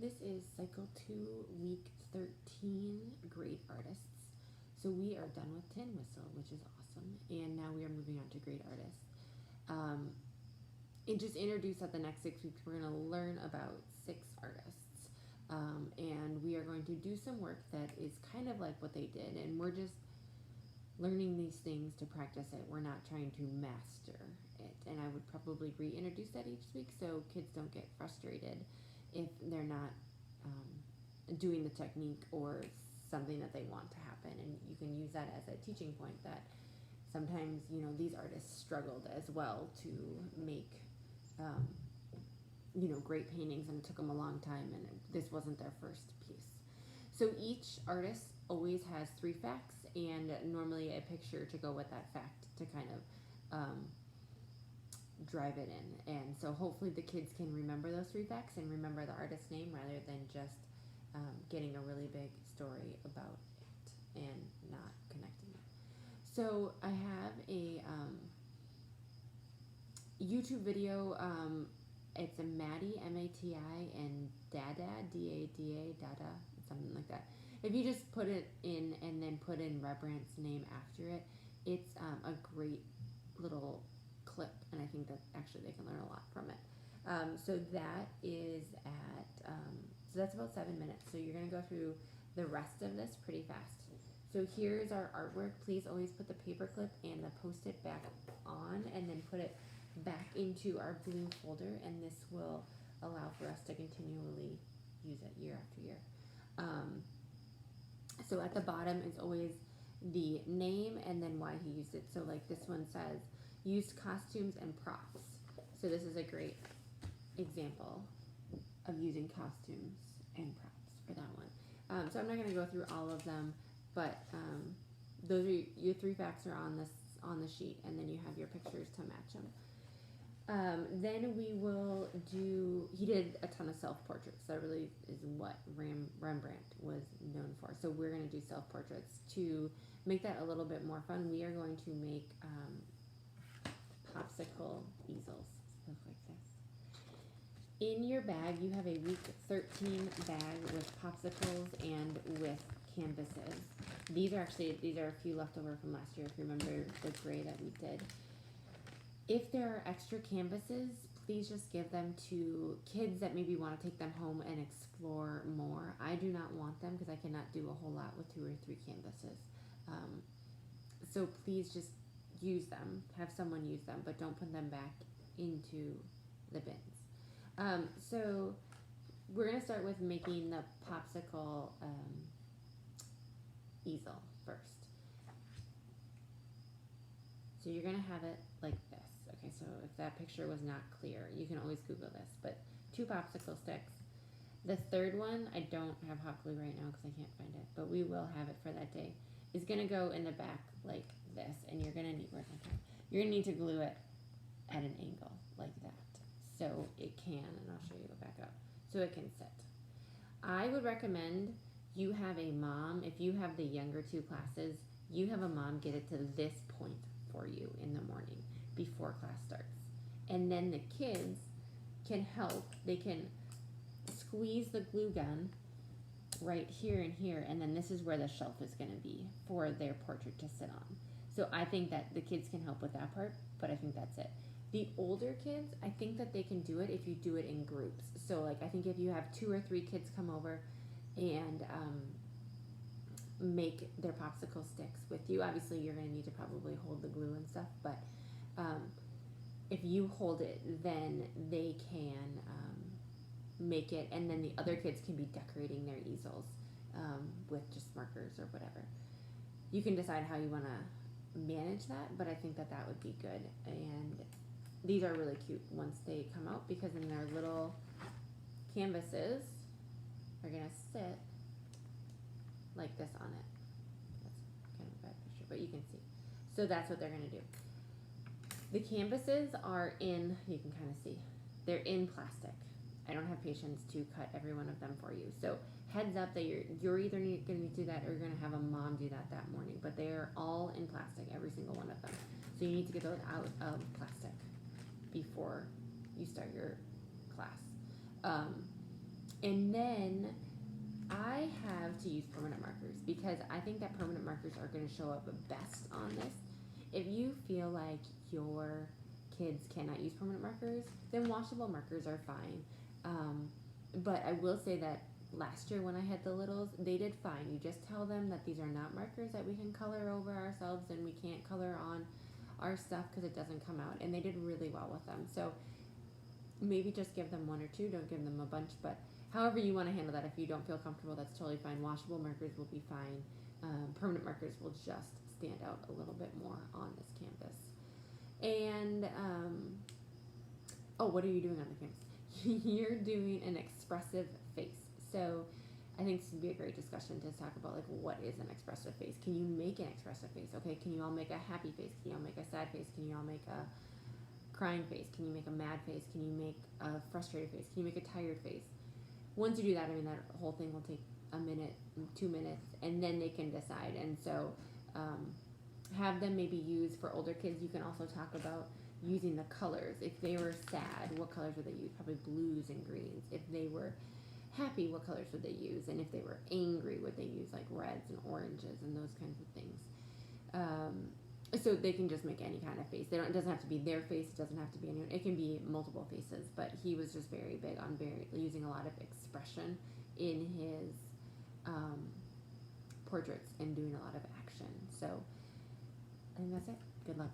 This is Cycle 2, Week 13, Grade Artists. So we are done with Tin Whistle, which is awesome, and now we are moving on to Grade Artists. And just introduced at the next 6 weeks, we're going to learn about 6 artists. And we are going to do some work that is kind of like what they did, and we're just learning these things to practice it. We're not trying to master it, and I would probably reintroduce that each week so kids don't get frustrated if they're not doing the technique or something that they want to happen. And you can use that as a teaching point that sometimes, you know, these artists struggled as well to make, you know, great paintings, and it took them a long time, and this wasn't their first piece. So each artist always has 3 facts and normally a picture to go with that fact to kind of drive it in. And so hopefully the kids can remember those 3 facts and remember the artist's name rather than just getting a really big story about it and not connecting it. So I have a YouTube video. It's a Maddie, M-A-T-I, and Dada, D-A-D-A, Dada, something like that. If you just put it in and then put in Rembrandt's name after it, it's a great little clip, and I think that actually they can learn a lot from it. So that is at, so that's about 7 minutes. So you're going to go through the rest of this pretty fast. So here's our artwork. Please always put the paper clip and the Post-it back on, and then put it back into our blue folder, and this will allow for us to continually use it year after year. So at the bottom is always the name and then why he used it. So like this one says, used costumes and props. So this is a great example of using costumes and props for that one. So I'm not going to go through all of them, but those are your 3 facts are on the sheet, and then you have your pictures to match them. Then we will do, he did a ton of self-portraits. That really is what Rembrandt was known for. So we're going to do self-portraits. To make that a little bit more fun, we are going to make popsicle easels. Look like this. In your bag, you have a week 13 bag with popsicles and with canvases. These are a few left over from last year, if you remember the gray that we did. If there are extra canvases, please just give them to kids that maybe want to take them home and explore more. I do not want them because I cannot do a whole lot with 2 or 3 canvases. So please just use them, have someone use them, but don't put them back into the bins. So we're going to start with making the popsicle easel first. So you're going to have it like this. Okay, so if that picture was not clear, you can always Google this, but 2 popsicle sticks. The third one, I don't have hot glue right now because I can't find it, but we will have it for that day, is going to go in the back like this, and you're going to need, you're going to need to glue it at an angle like that, so it can, and I'll show you, go back up, so it can sit. I would recommend you have a mom, if you have the younger 2 classes, you have a mom get it to this point for you in the morning before class starts. And then the kids can help. They can squeeze the glue gun right here and here, and then this is where the shelf is going to be for their portrait to sit on. So I think that the kids can help with that part, but I think that's it. The older kids, I think that they can do it if you do it in groups. So like I think if you have 2 or 3 kids come over and make their popsicle sticks with you. Obviously, you're going to need to probably hold the glue and stuff, but if you hold it, then they can make it, and then the other kids can be decorating their easels with just markers or whatever. You can decide how you want to manage that, but I think that that would be good. And these are really cute once they come out, because in their little canvases are going to sit like this on it. That's kind of a bad picture, but you can see. So that's what they're going to do. The canvases are in, you can kind of see, they're in plastic. I don't have patience to cut every one of them for you. So heads up that you're either going to do that or you're going to have a mom do that morning. But they are all in plastic, every single one of them. So you need to get those out of plastic before you start your class. And then I have to use permanent markers because I think that permanent markers are going to show up best on this. If you feel like your kids cannot use permanent markers, then washable markers are fine. But I will say that last year when I had the littles, they did fine. You just tell them that these are not markers that we can color over ourselves and we can't color on our stuff because it doesn't come out. And they did really well with them. So maybe just give them one or two, don't give them a bunch, but however you want to handle that. If you don't feel comfortable, that's totally fine. Washable markers will be fine. Permanent markers will just stand out a little bit more on this canvas. And oh, what are you doing on the canvas? You're doing an expressive face. So I think this would be a great discussion to talk about, like, what is an expressive face? Can you make an expressive face? Okay, can you all make a happy face? Can you all make a sad face? Can you all make a crying face? Can you make a mad face? Can you make a frustrated face? Can you make a tired face? Once you do that, I mean, that whole thing will take a minute, 2 minutes, and then they can decide. And so have them maybe use, for older kids, you can also talk about using the colors. If they were sad, what colors would they use? Probably blues and greens. If they were happy, what colors would they use? And if they were angry, would they use like reds and oranges and those kinds of things? So they can just make any kind of face. It doesn't have to be their face. It doesn't have to be anyone. It can be multiple faces. But he was just very big on using a lot of expression in his portraits and doing a lot of action. So I think that's it. Good luck.